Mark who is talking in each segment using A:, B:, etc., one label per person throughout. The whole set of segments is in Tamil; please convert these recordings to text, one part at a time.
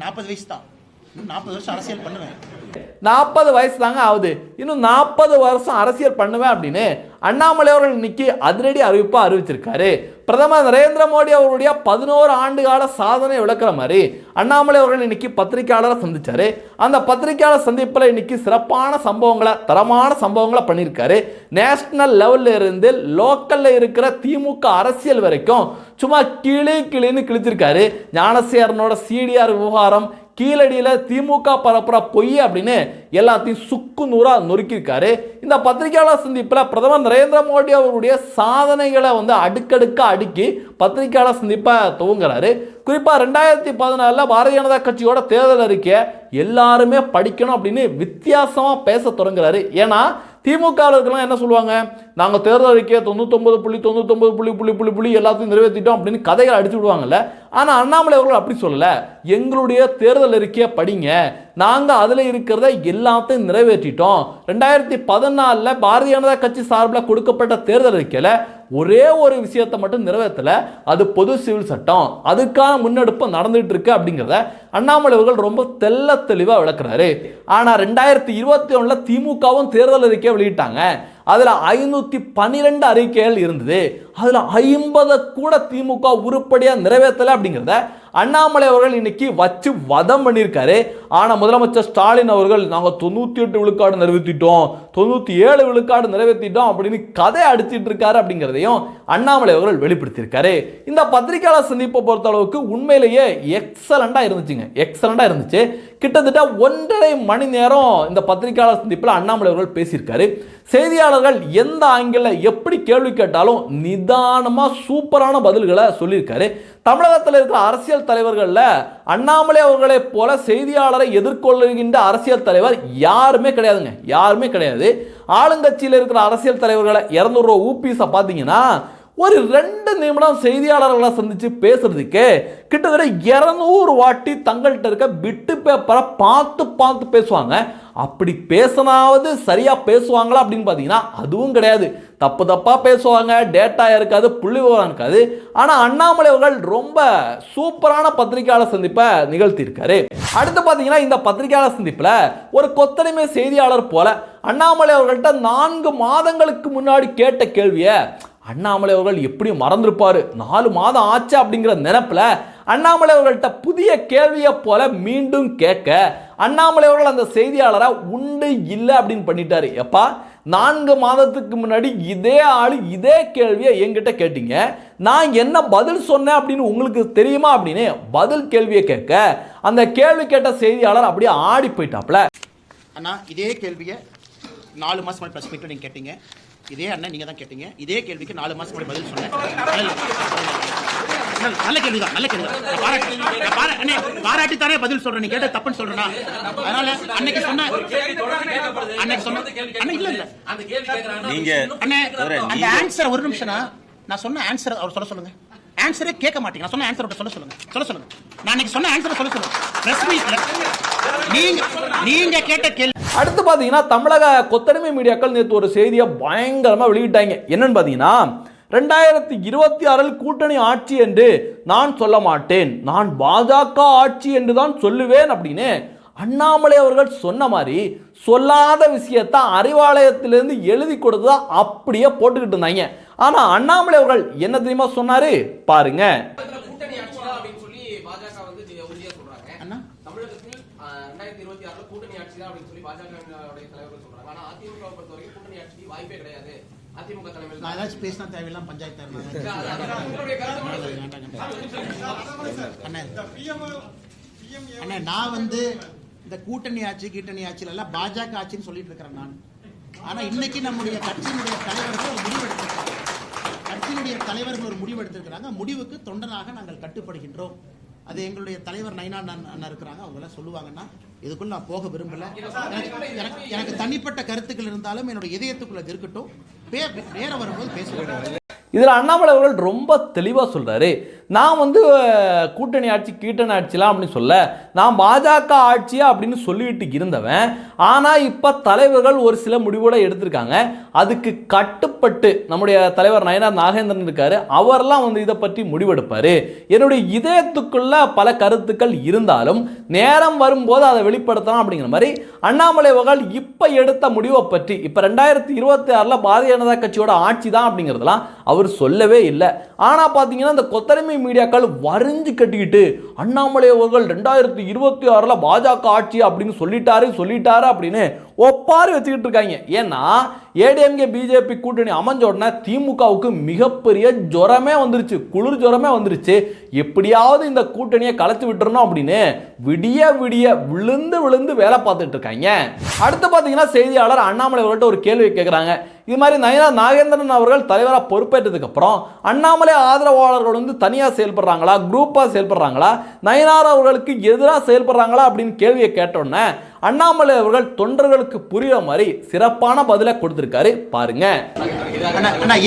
A: 40 வயசு தான், 40 வருஷம் அரசியல் பண்ணுவேன்.
B: 40 வயசு தாங்க ஆகுது, இன்னும் 40 வருஷம் அரசியல் பண்ணுவேன் அப்படின்னு அண்ணாமலை அவர்கள் இன்னைக்கு அதிரடி அறிவிப்பா அறிவிச்சிருக்காரு. பிரதமர் நரேந்திர மோடி அவர்களுடைய 11 ஆண்டு கால சாதனை விளக்குற மாதிரி அண்ணாமலை அவர்கள் இன்னைக்கு பத்திரிகையாளரை சந்திச்சாரு. அந்த பத்திரிகையாளர் சந்திப்பில் இன்னைக்கு சிறப்பான சம்பவங்களை, தரமான சம்பவங்களை பண்ணியிருக்காரு. நேஷனல் லெவல்ல இருந்து லோக்கல்ல இருக்கிற திமுக அரசியல் வரைக்கும் சும்மா கிளின்னு கிழிச்சிருக்காரு. ஞானசேகரனோட சிடிஆர் விவகாரம், கீழடியில் திமுக பரப்புற பொய் அப்படின்னு எல்லாத்தையும் சுக்கு நூறா நொறுக்கியிருக்காரு. இந்த பத்திரிகையாளர் சந்திப்பில் பிரதமர் நரேந்திர மோடி அவர்களுடைய சாதனைகளை அடுக்கடுக்க அடுக்கி பத்திரிகையாளர் சந்திப்பை துவங்குறாரு. குறிப்பாக 2014 பாரதிய ஜனதா கட்சியோட தேர்தல் அறிக்கை எல்லாருமே படிக்கணும் அப்படின்னு வித்தியாசமாக பேச தொடங்குறாரு. ஏன்னா திமுகலாம் என்ன சொல்லுவாங்க, நாங்கள் தேர்தல் அறிக்கையை 99.99 எல்லாத்தையும் நிறைவேற்றிட்டோம் அப்படின்னு கதைகளை அடிச்சு விடுவாங்கல்ல. ஆனால் அண்ணாமலை அவர்கள் அப்படி சொல்லலை. எங்களுடைய தேர்தல் அறிக்கையை படிங்க, நாங்கள் அதில் இருக்கிறத எல்லாத்தையும் நிறைவேற்றிட்டோம். 2014 பாரதிய ஜனதா கட்சி சார்பில் கொடுக்கப்பட்ட தேர்தல் அறிக்கையில் ஒரே ஒரு விஷயத்தை மட்டும் நிறைவேற்றலை, அது பொது சிவில் சட்டம், அதுக்கான முன்னெடுப்பு நடந்துட்டு இருக்கு அப்படிங்கிறத அண்ணாமலை அவர்கள் ரொம்ப தெள்ள தெளிவாக விளக்குறாரு. ஆனால் 2021 திமுகவும் தேர்தல் அறிக்கையை வெளியிட்டாங்க. அதில் 512 அறிக்கைகள் இருந்தது. அதில் 50 கூட திமுக உருப்படியாக நிறைவேற்றலை அப்படிங்கிறத அண்ணாமலை அவர்கள் இன்னைக்கு வச்சு வதம் பண்ணியிருக்காரு. ஆனால் முதலமைச்சர் ஸ்டாலின் அவர்கள் நாங்கள் 98 விழுக்காடு நிறைவேற்றிட்டோம், 97 விழுக்காடு நிறைவேற்றிட்டோம் அப்படின்னு கதை அடிச்சிட்டு இருக்காரு அப்படிங்கிறதையும் அண்ணாமலை அவர்கள் வெளிப்படுத்தியிருக்காரு. இந்த பத்திரிகையாளர் சந்திப்பை பொறுத்த அளவுக்கு உண்மையிலேயே எக்ஸலண்டா இருந்துச்சு. கிட்டத்தட்ட 1.5 மணி நேரம் இந்த பத்திரிகையாளர் சந்திப்பில் அண்ணாமலை அவர்கள் பேசியிருக்காரு. செய்தியாளர்கள் எந்த ஆங்கிளில் எப்படி கேள்வி கேட்டாலும் நிதானமாக சூப்பரான பதில்களை சொல்லியிருக்காரு. தமிழகத்தில் இருக்கிற அரசியல் தலைவர்களில் அண்ணாமலை அவர்களைப் போல செய்தியாளரை எதிர்கொள்கின்ற அரசியல் தலைவர் யாருமே கிடையாது. ஆளுங்கட்சியில் இருக்கிற அரசியல் தலைவர்களை 200 ரூபா ஊபிஸை பார்த்தீங்கன்னா ஒரு 2 நிமிடம் செய்தியாளர்களை சந்திச்சு பேசுறதுக்கு கிட்டத்தட்ட 200 வாட்டி தங்கள்கிட்ட இருக்க பிட்டு பேப்பரை பார்த்து பேசுவாங்க. அப்படி பேசினாவது சரியா பேசுவாங்களா அப்படின்னு பார்த்தீங்கன்னா அதுவும் கிடையாது. தப்பா பேசுவாங்க, டேட்டா இருக்காது, புள்ளி விவரம் இருக்காது. ஆனால் அண்ணாமலை அவர்கள் ரொம்ப சூப்பரான பத்திரிகையாளர் சந்திப்பை நிகழ்த்தியிருக்காரு. அடுத்து பார்த்தீங்கன்னா இந்த பத்திரிகையாளர் சந்திப்பில் ஒரு கொத்தடிமை செய்தியாளர் போல அண்ணாமலை அவர்கள்ட்ட 4 மாதங்களுக்கு முன்னாடி கேட்ட கேள்வியை அண்ணாமலை அவர்கள் எப்படி மறந்துருப்பாரு, 4 மாதம் ஆச்சு அப்படிங்கிற நினைப்புல அண்ணாமலை அவர்கள்ட்ட புதிய கேள்வியை போல மீண்டும் கேட்க அண்ணாமலை அவர்கள் அந்த செய்தியாளரை உண்டு இல்லை அப்படின்னு பண்ணிட்டாரு. எப்பா 4 மாதத்துக்கு முன்னாடி இதே ஆளு இதே கேள்வியை என்கிட்ட கேட்டீங்க, நான் என்ன பதில் சொன்னேன் அப்படின்னு உங்களுக்கு தெரியுமா அப்படின்னு பதில் கேள்வியை கேட்க அந்த கேள்வி கேட்ட செய்தியாளர் அப்படியே ஆடி போயிட்டாப்ல.
A: அண்ணா இதே கேள்வியை 4 மாசம் முன்னாடி பிரஸ் மீட்ல நீங்க கேட்டீங்க, இதே அண்ணன் நீங்க தான் கேட்டீங்க, இதே கேள்விக்கு 4 மாசம் முன்னாடி பதில் சொன்னேன். நல்ல கேள்விதான். பாராட்டித்தானே பதில் சொல்றேன், நீ கேட்ட தப்புன்னு சொல்றேன்னா அதனால அன்னைக்கு சொன்ன இல்ல நீங்க அந்த ஆன்சர் ஒரு நிமிஷம் நான் சொன்ன ஆன்சர் அவர் சொல்ல சொல்லுங்க. ஆன்சரே கேட்க மாட்டீங்க. நான் சொன்ன ஆன்சர் சொல்ல சொல்லுங்க. நான் அன்னைக்கு சொன்ன ஆன்சர் சொல்ல சொல்லுங்க. பிரஸ் மீட்ல நீங்க கேட்ட கேள்வி.
B: அடுத்து பார்த்தீங்கன்னா தமிழக கொத்தடிமை மீடியாக்கள் நேற்று ஒரு செய்தியை பயங்கரமாக வெளியிட்டாங்க. என்னன்னு பார்த்தீங்கன்னா 2026 கூட்டணி ஆட்சி என்று நான் சொல்ல மாட்டேன், நான் பாஜக ஆட்சி என்று தான் சொல்லுவேன் அப்படின்னு அண்ணாமலை அவர்கள் சொன்ன மாதிரி சொல்லாத விஷயத்தை அறிவாலயத்திலிருந்து எழுதி கொடுத்ததா அப்படியே போட்டுக்கிட்டு இருந்தாங்க. ஆனா அண்ணாமலை அவர்கள் என்ன தெரியுமா சொன்னாரு பாருங்க.
A: நான் இந்த கூட்டணி ஆட்சி கீட்டணி ஆட்சியில எல்லாம் பாஜக ஆட்சின்னு சொல்லிட்டு இருக்கிறேன் நான். ஆனா இன்னைக்கு நம்முடைய கட்சியினுடைய தலைவர்கள் ஒரு முடிவு எடுத்திருக்கிறாங்க. முடிவுக்கு தொண்டனாக நாங்கள் கட்டுப்படுகின்றோம். அது எங்களுடைய தலைவர் நைனா அண்ணா இருக்கிறாங்க, அவங்க எல்லாம் சொல்லுவாங்கன்னா இதுக்குள்ள நான் போக விரும்பல. எனக்கு தனிப்பட்ட கருத்துக்கள் இருந்தாலும் என்னோட இதயத்துக்குள்ள இருக்கட்டும், வேற வரும்போது பேசுவேன்.
B: இதில் அண்ணாமலை அவர்கள் ரொம்ப தெளிவாக சொல்றாரு, நான் வந்து கூட்டணி ஆட்சி கீட்டணி ஆட்சிலாம் அப்படின்னு சொல்ல, நான் பாஜக ஆட்சியா அப்படின்னு சொல்லிட்டு இருந்தவன். ஆனால் இப்போ தலைவர்கள் ஒரு சில முடிவுகளை எடுத்திருக்காங்க. அதுக்கு கட்டுப்பட்டு நம்முடைய தலைவர் நயினார் நாகேந்திரன் இருக்காரு, அவரெல்லாம் வந்து இதை பற்றி முடிவெடுப்பார். என்னுடைய இதயத்துக்குள்ள பல கருத்துக்கள் இருந்தாலும் நேரம் வரும்போது அதை வெளிப்படுத்தலாம் அப்படிங்கிற மாதிரி அண்ணாமலை அவர்கள் இப்போ எடுத்த முடிவை பற்றி, இப்போ 2026 பாரதிய ஜனதா கட்சியோட ஆட்சி தான் அப்படிங்கிறதுலாம் அவர் சொல்லவே இல்லை. ஆனால் பார்த்தீங்கன்னா இந்த கொத்தடிமை மீடியாக்கள் வரிஞ்சு கட்டிக்கிட்டு அண்ணாமலை அவர்கள் 2026 பாஜக ஆட்சி அப்படின்னு சொல்லிட்டாரு அப்படின்னு ஒப்பாரி வச்சுக்கிட்டு இருக்காங்க. ஏன்னா ஏடிஎம்கே பிஜேபி கூட்டணி அமைஞ்ச உடனே திமுகவுக்கு மிகப்பெரிய ஜுரமே வந்துருச்சு, குளிர் ஜுரமே வந்துருச்சு. எப்படியாவது இந்த கூட்டணியை கலைச்சு விட்டுறணும் அப்படின்னு விடிய விடிய விழுந்து வேலை பார்த்துட்டு இருக்காங்க. அடுத்து பார்த்தீங்கன்னா செய்தியாளர் அண்ணாமலை அவர்கள்ட்ட ஒரு கேள்வி கேட்குறாங்க. இது மாதிரி நயினார் நாகேந்திரன் அவர்கள் தலைவராக பொறுப்பேற்றதுக்கு அப்புறம் அண்ணாமலை ஆதரவாளர்கள் வந்து தனியாக செயல்படுறாங்களா, குரூப்பாக செயல்படுறாங்களா, நயினார் அவர்களுக்கு எதிராக செயல்படுறாங்களா அப்படின்னு கேள்வியை கேட்டோன்னே அண்ணாமலை அவர்கள் தொண்டர்களுக்கு புரியுற மாதிரி சிறப்பான பதிலை கொடுத்திருக்காரு. பாருங்க.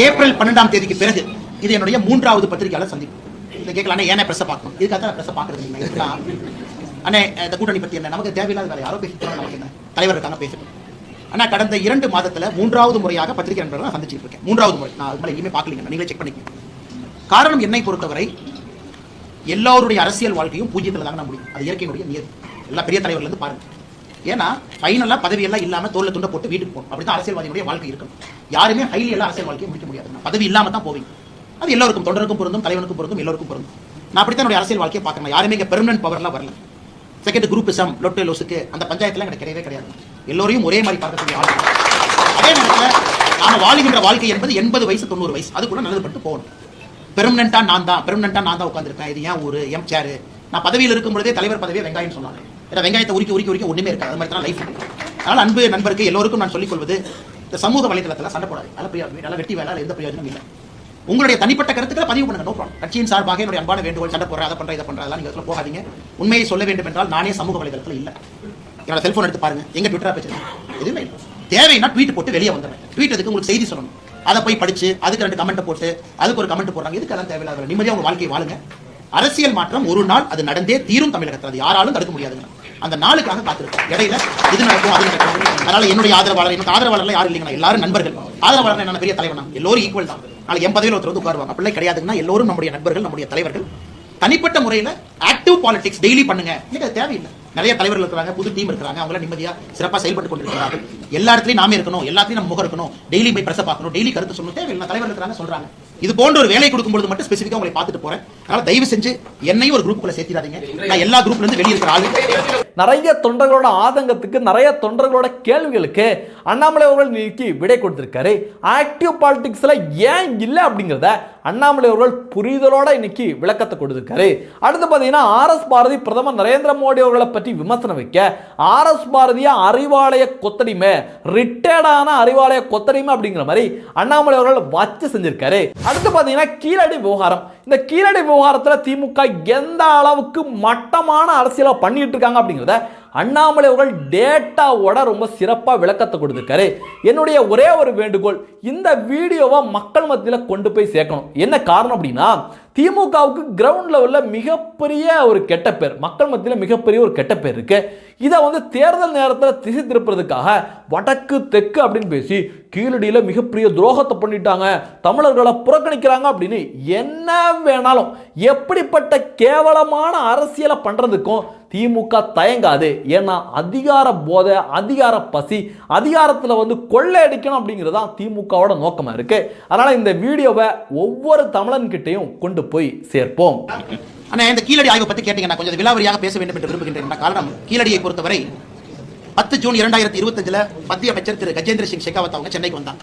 A: ஏப்ரல் 12 பிறகு இது என்னுடைய 3வது பத்திரிகையாளர் சந்திப்பு. இதை கேட்கலாம், ஏன்னா பிரஸ் பார்க்கணும், இதுக்காக தான் பிரஸ் பார்க்கறது. அண்ணே இந்த கூட்டணி பற்றி என்ன, நமக்கு தேவையில்லாத வேலை யாரோ பேசிட்டு நமக்கு என்ன, தலைவர் இருக்காங்க பேசட்டும். ஆனால் கடந்த 2 மாதத்தில் 3வது முறையாக பத்திரிகை நண்பர்கள் நான் சந்திச்சுட்டு இருக்கேன். 3வது முறை. நான் அதுக்கு எங்கேயுமே பார்க்கலீங்க, நீங்களே செக் பண்ணிக்கங்க. காரணம் என்னை பொறுத்தவரை எல்லாருடைய அரசியல் வாழ்க்கையும் பூஜ்யத்தில் தாங்க முடியும். அது இயற்கையினுடைய நியதி. எல்லா பெரிய தலைவர்லேருந்து பாருங்க. ஏன்னா ஃபைனலாக பதவியெல்லாம் இல்லாமல் தோல்ல துண்டை போட்டு வீட்டுக்கு போகணும். அப்படி தான் அரசியல்வாதியுடைய வாழ்க்கை இருக்கும். யாருமே ஹைலி எல்லாம் அரசியல் வாழ்க்கையை முடிக்க முடியாது. பதவி இல்லாமல் தான் போவீங்க. அது எல்லோருக்கும், தொண்டருக்கும் பொருந்தும், தலைவனுக்கும் பொருந்தும், எல்லோருக்கும் பொருந்தும். நான் அப்படித்தான் என்னுடைய அரசியல் வாழ்க்கையை பார்க்கணும். யாருமே இங்கே பெர்மனன்ட் பவர்லாம் வரல. செகண்ட் குரூப்பிசம், லொட்டு லொசுக்கு அந்த பஞ்சாயத்துல எனக்கு கிடையவே கிடையாது. எல்லோரையும் ஒரே மாதிரி பார்க்கக்கூடிய ஆள். அதே நேரத்தில் நாம வாழுகின்ற வாழ்க்கை என்பது 80 வயசு 90 வயசு அதுக்குள்ள நல்லது பட்டு போகணும். பெர்மனண்டா நான் தான் உட்காந்துருக்கேன். இது ஏன் ஊரு, எம் சேரு. நான் பதவியில் இருக்கும் பொழுதே தலைவர் பதவியை வெங்காயம் சொன்னாங்க. ஏன்னா வெங்காயத்தை உரிக்க ஒண்ணுமே இருக்காது. அது மாதிரி தான் லைஃப். அதனால அன்பு நண்பருக்கு எல்லோருக்கும் நான் சொல்லிக் கொள்வது, இந்த சமூக வலைதளத்தில் சண்டை போடாது. நல்ல வெட்டி வேலை, எந்த பிரயோஜனம் இல்லை. உங்களுடைய தனிப்பட்ட கருத்துக்களை பதிவு பண்ணுங்க, நோ ப்ராப்ளம். கட்சியின் சார்பாக என்னுடைய அன்பான வேண்டுகோள், சண்டை போடுற, அதை பண்ற, இதை பண்ற, அதெல்லாம் நீங்க போகாதீங்க. உண்மையை சொல்ல வேண்டும் என்றால் நானே சமூக வலைதளத்தில் இல்லை. என்னோட செல்போன் எடுத்து பாருங்க, எங்க ட்விட்டரா பேசுறேன், எதுவுமே இல்லை. தேவைன்னா ட்வீட் போட்டு வெளியே வந்துடுறேன். ட்வீட் எதுக்கு, உங்களுக்கு செய்தி சொல்லணும், அதை போய் படிச்சு அதுக்கு 2 கமெண்ட் போட்டு அதுக்கு ஒரு கமெண்ட் போடுறாங்க. இதுக்கு அதெல்லாம் தேவையில்லாத. நிம்மதியாக உங்க வாழ்க்கையை வாழுங்க. அரசியல் மாற்றம் ஒரு நாள் அது நடந்தே தீரும். தமிழகத்தில் அது யாராலும் தடுக்க முடியாதுங்க. அந்த நாளுக்காக காத்திருக்கோம். இடையில இது நடக்கும், அது நடக்கும். அதனால என்னுடைய ஆதரவாளர், எனக்கு ஆதரவாளர்லாம் யாரும் இல்லைங்க, எல்லாரும் நண்பர்கள். ஆதரவாளர் என்ன பெரிய தலைவனா, எல்லோரும் ஈக்குவல் தான். நாளைக்கு என் பதவியில் ஒருத்தர் வந்து உட்காருவாங்க, அப்படிலாம் கிடையாதுன்னா எல்லோரும் நம்முடைய நண்பர்கள், நம்முடைய தலைவர்கள். தனிப்பட்ட முறையில் ஆக்டிவ் பாலிடிக்ஸ் டெய்லி பண்ணுங்க. எனக்கு அது தேவையில்லை. நிறைய தலைவர்கள் இருக்கிறாங்க, புது டீம் இருக்கிறாங்க, அவங்கள நிம்மதியா சிறப்பாக செயல்பட்டு கொண்டிருக்கிறார்கள். எல்லா இடத்துலையும் நாமே இருக்கணும், எல்லாத்தையும் நம்ம முகம் இருக்கணும், டெய்லி போய் பிரஸ் பார்க்கணும், டெய்லி கருத்து சொல்லணும், தேவையில்லை. தலைவர் இருக்கிறாங்க சொல்றாங்க. இது போன்ற ஒரு வேலை கொடுக்கும்போது மட்டும் ஸ்பெசிஃபிக்கா உங்களை பார்த்துட்டு போறேன். அதனால தயவு செஞ்சு என்னையும் ஒரு குரூப்புக்குள்ள சேர்த்திடாதீங்க. நான் எல்லா குரூப்ல இருந்து வெளியே இருக்கிற ஆளு.
B: நிறைய தொண்டர்களோட ஆதங்கத்துக்கு, நிறைய தொண்டர்களோட கேள்விகளுக்கு அண்ணாமலை அவர்கள் நீக்கி விடை கொடுத்திருக்காரு. ஆக்டிவ் பாலிடிக்ஸ்ல ஏன் இல்லை அப்படிங்கிறத அண்ணாமலை அவர்கள் புரிதலோட இன்னைக்கு விளக்கத்தை கொடுத்திருக்காரு. அடுத்து பார்த்தீங்கன்னா RS பாரதி பிரதமர் நரேந்திர மோடி அவர்களை பற்றி விமர்சனம் வைக்க, RS பாரதியா அறிவாலய கொத்தடிமை, ரிட்டையர்டான அறிவாலய கொத்தடிமை அப்படிங்கிற மாதிரி அண்ணாமலை அவர்கள் வச்சு செஞ்சிருக்காரு. அடுத்து பார்த்தீங்கன்னா கீழடி விவகாரம். இந்த கீழடி விவகாரத்தில் திமுக எந்த அளவுக்கு மட்டமான அரசியலை பண்ணிட்டு இருக்காங்க அப்படிங்கிறத அண்ணாமலை அவர்கள் டேட்டாவோட ரொம்ப சிறப்பாக விளக்கத்தை கொடுத்திருக்காரு. என்னுடைய ஒரே ஒரு வேண்டுகோள், இந்த வீடியோவை மக்கள் மத்தியில் கொண்டு போய் சேர்க்கணும். என்ன காரணம் அப்படின்னா, திமுகவுக்கு கிரவுண்ட் லெவலில் மிகப்பெரிய ஒரு கெட்ட பேர், மக்கள் மத்தியில் மிகப்பெரிய ஒரு கெட்ட பேர் இருக்கு. இதை வந்து தேர்தல் நேரத்தில் திசை திருப்பதற்காக வடக்கு தெற்கு அப்படின்னு பேசி கீழடியில் மிகப்பெரிய துரோகத்தை பண்ணிட்டாங்க, தமிழர்களை புறக்கணிக்கிறாங்க அப்படின்னு என்ன வேணாலும், எப்படிப்பட்ட கேவலமான அரசியலை பண்றதுக்கும் திமுக தயங்காது. ஏன்னா அதிகார போதை, அதிகார பசி, அதிகாரத்தில் வந்து கொள்ளையடிக்கணும் அப்படிங்கிறது தான் திமுகவோட நோக்கமாக இருக்கு. அதனால இந்த வீடியோவை ஒவ்வொரு தமிழன் கிட்டையும் கொண்டு போய் சேர்ப்போம்.
A: ஆனா இந்த கீழடி ஆய்வை பத்தி கேட்டீங்கன்னா கொஞ்சம் விலாவரியாக பேச வேண்டும் என்று விரும்புகின்றேன். காரணம், கீழடியை பொறுத்தவரை 10 ஜூன் 2025 மத்திய அமைச்சர் திரு கஜேந்திர சிங் ஷெகாவத் அவங்க சென்னைக்கு வந்தாங்க.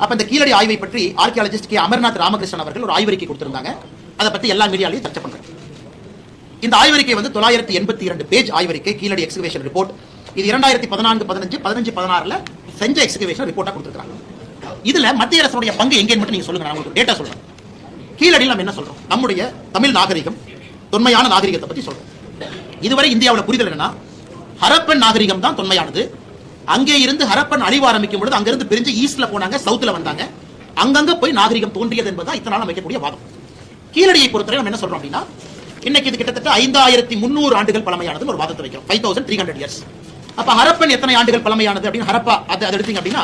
A: அப்ப இந்த கீழடி ஆய்வை பற்றி ஆர்கியாலஜிஸ்ட் கே அமர்நாத் ராமகிருஷ்ணன் அவர்கள் ஒரு ஆய்வறிக்கை கொடுத்திருந்தாங்க. அதை பத்தி எல்லா மீடியாலையும் சர்ச்சை பண்றாங்க. இந்த ஆய்வறிக்கை வந்து 982 பேஜ் ஆய்வறிக்கை, கீழடி எக்ஸ்கவேஷன் ரிப்போர்ட். இது 2014, 15, 16 செஞ்ச எக்ஸ்கவேஷன் ரிப்போர்ட்டா கொடுத்திருக்காங்க. இதுல மத்திய அரசுடைய பங்கு எங்கன்னு மட்டும் நீங்க சொல்லுங்க, நான் உங்களுக்கு டேட்டா சொல்றேன். கீழடியில் நம்ம என்ன சொல்றோம், நம்முடைய தமிழ் நாகரிகம், தொன்மையான நாகரிகத்தை பத்தி சொல்றோம். இதுவரை இந்தியாவில் புரிதல் என்னன்னா, ஹரப்பன் நாகரிகம் தான் தொன்மையானது. அங்கே இருந்து ஹரப்பன் அழிவு ஆரம்பிக்கும் பொழுது அங்கிருந்து பிரிஞ்சு ஈஸ்ட்ல போனாங்க, சவுத்ல வந்தாங்க, அங்கங்க போய் நாகரிகம் தோன்றியது என்பதுதான் இத்தனை நாள் வைக்கக்கூடிய வாதம். கீழடியை பொறுத்தவரை நம்ம என்ன சொல்றோம் அப்படின்னா, இன்னைக்கு இது கிட்டத்தட்ட 5300 ஆண்டுகள் பழமையானது ஒரு வாதத்தை வைக்கிறோம். 5300 இயர்ஸ். அப்ப ஹரப்பன் எத்தனை ஆண்டுகள் பழமையானது அப்படின்னு ஹரப்பா அது எடுத்தீங்க அப்படின்னா,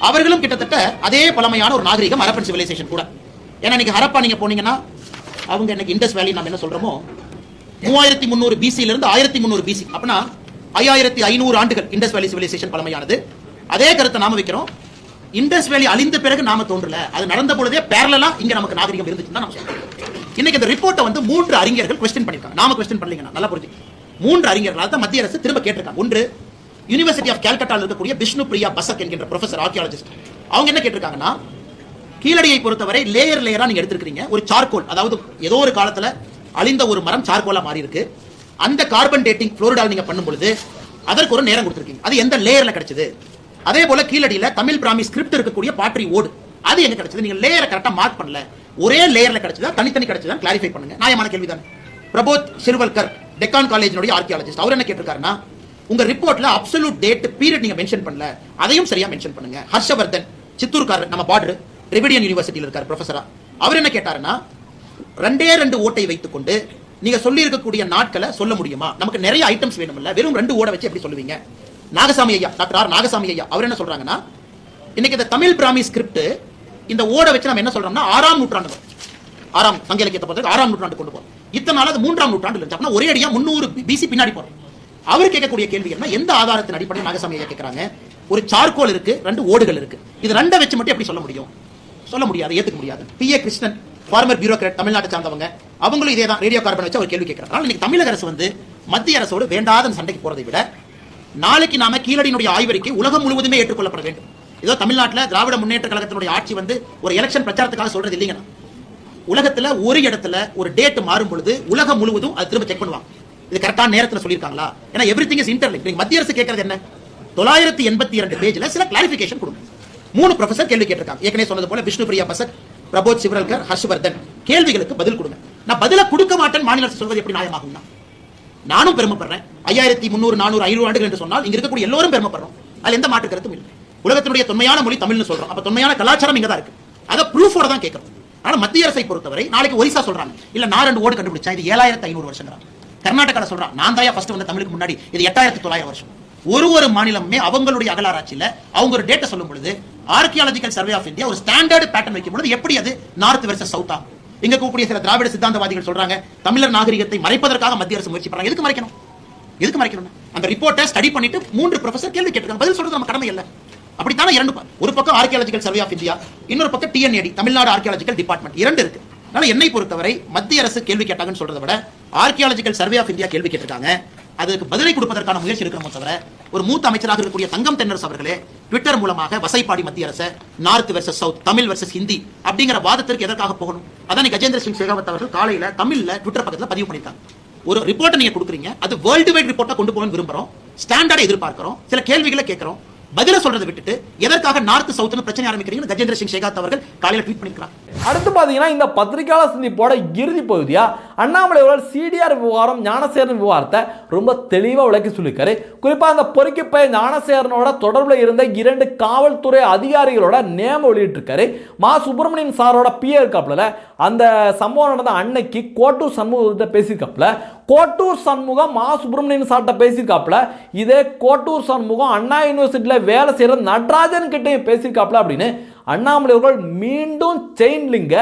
A: அவர்களும் கிட்டத்தட்ட அதே பழமையான ஒரு நாகரிகம் ஹரப்பன் சிவிலைசேஷன் கூட. ஏன்னா நீங்க ஹரப்பா நீங்க போனீங்கன்னா, அவங்க இன்னைக்கு இண்டஸ் வேலி நம்ம என்ன சொல்றோமோ 3300 பிசில இருந்து 1300 பிசி, அப்படின்னா 5500 ஆண்டுகள் இண்டஸ் வேலி சிவிலைசேஷன் பழமையானது. அதே கருத்தை நாம வைக்கிறோம். இண்டஸ் வேலி அழிந்த பிறகு நாம தோன்றல, அது நடந்த பொழுதே பேரலா இங்க நமக்கு நாகரிகம் இருந்துச்சுன்னு தான் நம்ம சொல்றோம். இன்னைக்கு இந்த ரிப்போர்ட்டை வந்து 3 அறிஞர்கள் क्वेश्चन பண்ணிருக்காங்க. நாம क्वेश्चन பண்ணலீங்க, நல்லா புரிஞ்சு. 3 அறிஞர்கள் அதான் மத்திய அரசு திரும்ப கேட்டிருக்காங்க. ஒன்று, யுனிவர்சிட்டி ஆஃப் கல்கட்டால இருக்கக்கூடிய விஷ்ணு பிரியா பசக் என்கிற ப்ரொஃபசர் ஆர்கியாலஜிஸ்ட். அவங்க என்ன கேட்டிருக்காங்கன்னா, கீழடியை பொறுத்தவரை லேயர் லேயரா நீங்க எடுத்துக்கிறீங்க. ஒரு சார்கோல், அதாவது ஏதோ ஒரு காலத்துல அழிந்த ஒரு மரம் சார்கோலா மாறி இருக்கு. அந்த கார்பன் டேட்டிங் புளோரிடால் நீங்க பண்ணும் பொழுது அதற்கு ஒரு நேரம் கொடுத்திருக்கீங்க. அது எந்த லேயர்ல கிடைச்சது? அதே போல கீழடியில தமிழ் பிராமி ஸ்கிரிப்ட் இருக்கக்கூடிய பாட்ரி ஓடு அது எங்க கிடைச்சது? நீங்க லேயரை கரெக்டா மார்க் பண்ணல. ஒரே லேயர்ல கிடைச்சதா தனித்தனி கிடைச்சதா கிளாரிஃபை பண்ணுங்க. நியாயமான கேள்விதான். பிரபோத் ஷிர்வல்கர் டெக்கான் காலேஜினுடைய ஆர்கியாலஜிஸ்ட், அவர் என்ன கேட்டிருக்காருன்னா, உங்க ரிப்போர்ட்ல அப்சல்யூட் டேட் பீரியட் நீங்க மென்ஷன் பண்ணல, அதையும் சரியா மென்ஷன் பண்ணுங்க. ஹர்ஷவர்தன் சித்தூர்காரர், நம்ம பார்டர் ரெவிடியன் யூனிவர்சிட்டியில் இருக்கார் ப்ரொஃபஸரா, அவர் என்ன கேட்டாருன்னா, 2 ஓட்டை வைத்துக்கொண்டு நீங்க சொல்லி இருக்கக்கூடிய நாட்களை சொல்ல முடியுமா? நமக்கு நிறைய ஐட்டம்ஸ் வேணும்ல, வெறும் 2 ஓட வச்சு எப்படி சொல்லுவீங்க? நாகசாமி ஐயா, டாக்டர் ஆர் நாகசாமி ஐயா, அவர் என்ன சொல்றாங்கன்னா, இன்னைக்கு இந்த தமிழ் பிராமி ஸ்கிரிப்ட் இந்த ஓட வச்சு நம்ம என்ன சொல்றோம்னா 6ஆம் நூற்றாண்டு, 6ஆம் சங்க இலக்கியத்தை பொறுத்த 6ஆம் நூற்றாண்டு கொண்டு போறோம். இத்தனை நாள் அது 3ஆம் நூற்றாண்டு இருந்துச்சு. அப்படின்னா ஒரே அடியா 300 பிசி பின்னாடி போறோம். அவர் கேட்கக்கூடிய கேள்வி என்ன, எந்த ஆதாரத்தின் அடிப்படையில் நாகசாமி ஐயா கேட்கறாங்க? ஒரு சார்கோல் இருக்கு, 2 ஓடுகள் இருக்கு, இது 2 வச்சு மட்டும் எப்படி சொல்ல முடியும்? சொல்ல முடியாது, ஏத்துக்க முடியாது. பி.ஏ. கிருஷ்ணன், ஃபார்மர் பியூரோக்ராட், தமிழ்நாட்டை சார்ந்தவங்க, அவங்களும் இதே தான் ரேடியோ கார்பன் வச்சு அவர் கேள்வி கேட்கிறாங்க. இன்னைக்கு தமிழக அரசு வந்து மத்திய அரசோடு வேண்டாத சண்டைக்கு போறதை விட, நாளைக்கு நாம கீழடியினுடைய ஆய்வறிக்கை உலகம் முழுவதுமே ஏற்றுக்கொள்ளப்பட வேண்டும். ஏதோ தமிழ்நாட்டில் திராவிட முன்னேற்ற கழகத்தினுடைய ஆட்சி வந்து ஒரு எலெக்ஷன் பிரச்சாரத்துக்காக சொல்றது இல்லைங்க. உலகத்துல ஒரு இடத்துல ஒரு டேட் மாறும் பொழுது உலகம் முழுவதும் அது திரும்ப செக் பண்ணுவாங்க, இது கரெக்டான நேரத்தில் சொல்லியிருக்காங்களா. ஏன்னா எவ்ரிதிங் இஸ் இன்டர்லிங்க். மத்திய அரசு கேட்கறது என்ன, 982 பேஜ்ல சில கிளாரிபிகேஷன் கொடுங்க. 3 ப்ரொஃபசர் கேள்வி கேட்டிருக்காங்க. ஏற்கனவே சொன்னது போல விஷ்ணு பிரியா பசக், பிரபோத் சிவரல்கர், ஹர்ஷவர்தன் கேள்விகளுக்கு பதில் கொடுங்க. நான் பதில கொடுக்க மாட்டேன் மாநில அரசு சொல்வது எப்படி நியாயமாகும்? நானும் பெருமைப்படுறேன். 5300, 400, 500 ஆண்டுகள் என்று சொன்னால் இங்க இருக்கக்கூடிய எல்லோரும் பெருமைப்படுறோம். அதுல எந்த மாற்று கருத்தும் இல்லை. உலகத்தினுடைய தொன்மையான மொழி தமிழ்னு சொல்றோம். அப்ப தொன்மையான கலாச்சாரம் இங்க தான் இருக்கு. அத ப்ரூஃபோட தான் கேட்கிறோம். ஆனா மத்திய அரசை பொறுத்தவரை நாளைக்கு ஒரிசா சொல்றாங்க, இல்ல நான் 2 ஓடு கண்டுபிடிச்சேன், இது 7500 வருஷம். கர்நாடகால சொல்றான், நான் தான் ஃபர்ஸ்ட் வந்த தமிழுக்கு முன்னாடி, இது 8900 வருஷம். ஒரு மாநிலமே அவங்களுடைய அகலாராய்ச்சியில அவங்க ஒரு டேட்டா சொல்லும் பொழுது, ஆர்கியாலஜிக்கல் சர்வே ஆஃப் இந்தியா ஒரு ஸ்டாண்டர்ட் பேட்டர்ன் வைக்கும் பொழுது எப்படி அது நார்த் வெர்சஸ் சவுத்தா? இங்க கூடிய சில திராவிட சித்தாந்தவாதிகள் சொல்றாங்க, தமிழர் நாகரிகத்தை மறைப்பதற்காக மத்திய அரசு முயற்சி பண்றாங்க. எதுக்கு மறைக்கணும்? எதுக்கு மறைக்கணும்? அந்த ரிப்போர்ட்டை ஸ்டடி பண்ணிட்டு 3 ப்ரொஃபசர் கேள்வி கேட்டிருக்காங்க, பதில் சொல்றது நம்ம கடமை இல்ல. அப்படித்தானே 2 ஒரு பக்கம் ஆர்கியாலஜிக்கல் சர்வே ஆஃப் இந்தியா, இன்னொரு பக்கம் டிஎன்ஏடி தமிழ்நாடு ஆர்கியாலஜிக்கல் டிபார்ட்மெண்ட் 2 இருக்கு. அதனால என்னை பொறுத்தவரை மத்திய அரசு கேள்வி கேட்டாங்கன்னு சொல்றதை விட ஆர்கியாலஜிக்கல் சர்வே ஆஃப் இந்தியா கேள்வி கேட்டிருக்காங்க, அதுக்கு பதிலை கொடுப்பதற்கான முயற்சி இருக்கிறோமோ தவிர, ஒரு மூத்த அமைச்சராக இருக்கக்கூடிய தங்கம் தென்னரசு அவர்களே ட்விட்டர் மூலமாக வசைப்பாடி மத்திய அரசு north versus south, Tamil versus Hindi அப்படிங்கிற வாதத்திற்கு எதற்காக போகணும்? அதான் கஜேந்திர சிங் ஷெகாவத் அவர்கள் காலையில தமிழ்ல ட்விட்டர் பக்கத்துல பதிவு பண்ணிருக்காங்க. ஒரு ரிப்போர்ட்டை நீங்க கொடுக்குறீங்க, அது வேர்ல்டு வைட் ரிப்போர்ட்டா கொண்டு போகணும்னு விரும்புறோம், ஸ்டாண்டர்டை எதிர்பார்க்கிறோம், சில கேள்விகளை கேட்கிறோம், பதில சொல்றதை விட்டுட்டு எதற்காக நார்த் சவுத்னு பிரச்சனை ஆரம்பிக்கிறீங்கன்னு கஜேந்திர சிங் ஷெகாவத் அவர்கள் காலையில ட்வீட் பண்ணிருக்காங்க.
B: அடுத்து பாத்தீங்கன்னா இந்த பத்திரிகையாளர் சந்திப்போட இறுதி பகுதியா அண்ணாமலை அவர்கள் சிடிஆர் விவகாரம், ஞானசேகரன் விவகாரத்தை ரொம்ப தெளிவா விளக்கி சொல்லியிருக்காரு. குறிப்பா அந்த பொறுக்கி பையன் ஞானசேகரனோட தொடர்புல இருந்த 2 காவல்துறை அதிகாரிகளோட நேம வெளியிட்டிருக்காரு. மா சுப்பிரமணியன் சாரோட பிஏ இருக்காப்புல, அந்த சம்பவம் நடந்த அன்னைக்கு கோட்டூர் சண்முகத்தை பேசியிருக்காப்புல, கோட்டூர் சண்முகம் மா சுப்பிரமணியன் சார்ட்ட பேசியிருக்காப்புல, இதே கோட்டூர் சண்முகம் அண்ணா யூனிவர்சிட்டியில வேலை செய்யற நடராஜன் கிட்டையும் பேசியிருக்காப்புல அப்படின்னு அண்ணாமலை அவர்கள் மீண்டும் செயின் லிங்க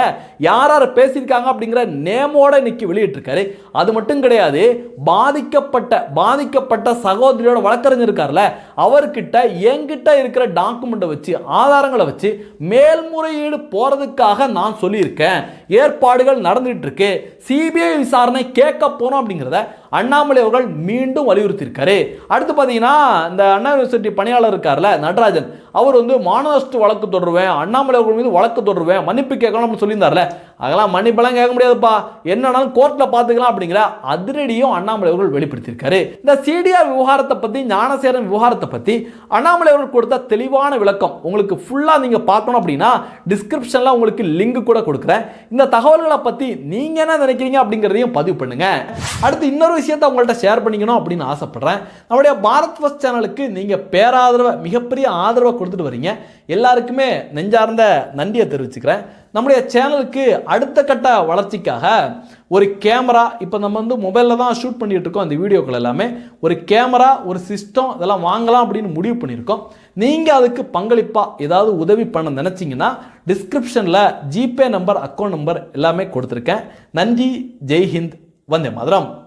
B: யார் யார் பேசியிருக்காங்க அப்படிங்கிற நேமோட இன்னைக்கு வெளியிட்டிருக்காரு. அது மட்டும் கிடையாது, பாதிக்கப்பட்ட சகோதரியோட வழக்கறிஞர் இருக்கார்ல, அவர்கிட்ட என்கிட்ட இருக்கிற டாக்குமெண்ட்டை வச்சு, ஆதாரங்களை வச்சு மேல்முறையீடு போறதுக்காக நான் சொல்லியிருக்கேன், ஏற்பாடுகள் நடந்துட்டு இருக்கு, சிபிஐ விசாரணை கேட்க போனோம் அப்படிங்கிறத அண்ணாமலை அவர்கள் மீண்டும் வலியுறுத்தியிருக்காரு. அடுத்து பார்த்தீங்கன்னா இந்த அண்ணா யூனிவர்சிட்டி பணியாளர் இருக்கார்ல நடராஜன், அவர் வந்து மானநஷ்ட வழக்கு தொடருவேன், அண்ணாமலை அவர்கள் மீது வழக்கு தொடருவேன், மன்னிப்பு கேட்கணும் அப்படின்னு சொல்லியிருந்தார்ல, அதெல்லாம் மன்னிப்பெல்லாம் கேட்க முடியாதுப்பா, என்னன்னாலும் கோர்ட்டில் பார்த்துக்கலாம் அப்படிங்கிற அதிரடியும் அண்ணாமலை அவர்கள் வெளிப்படுத்தியிருக்காரு. இந்த சிடிஆர் விவகாரத்தை பற்றி, ஞானசேகரன் விவகாரத்தை பற்றி அண்ணாமலை அவர்கள் கொடுத்த தெளிவான விளக்கம் உங்களுக்கு ஃபுல்லாக நீங்கள் பார்க்கணும் அப்படின்னா டிஸ்கிரிப்ஷனில் உங்களுக்கு லிங்க் கூட கொடுக்குறேன். இந்த தகவல்களை பற்றி நீங்கள் என்ன நினைக்கிறீங்க அப்படிங்கிறதையும் பதிவு பண்ணுங்க. அடுத்து இன்னொரு விஷயத்தை உங்கள்கிட்ட ஷேர் பண்ணிக்கணும் அப்படின்னு ஆசைப்படுறேன். நம்முடைய பாரத் ஃபர்ஸ்ட் சேனலுக்கு நீங்கள் பேராதரவை, மிகப்பெரிய ஆதரவை கொடுத்துட்டு வரீங்க. எல்லாருக்குமே நெஞ்சார்ந்த நன்றியை தெரிவிச்சுக்கிறேன். நம்முடைய சேனலுக்கு அடுத்த கட்ட வளர்ச்சிக்காக ஒரு கேமரா, இப்போ நம்ம வந்து மொபைலில் தான் ஷூட் பண்ணிட்டு இருக்கோம் இந்த வீடியோக்கள் எல்லாமே, ஒரு கேமரா, ஒரு சிஸ்டம் இதெல்லாம் வாங்கலாம் அப்படின்னு முடிவு பண்ணியிருக்கோம். நீங்கள் அதுக்கு பங்களிப்பாக ஏதாவது உதவி பண்ண நினச்சிங்கன்னா டிஸ்கிரிப்ஷனில் ஜிபே நம்பர், அக்கௌண்ட் நம்பர் எல்லாமே கொடுத்துருக்கேன். நன்றி. ஜெய்ஹிந்த். வந்தே மாதரம்.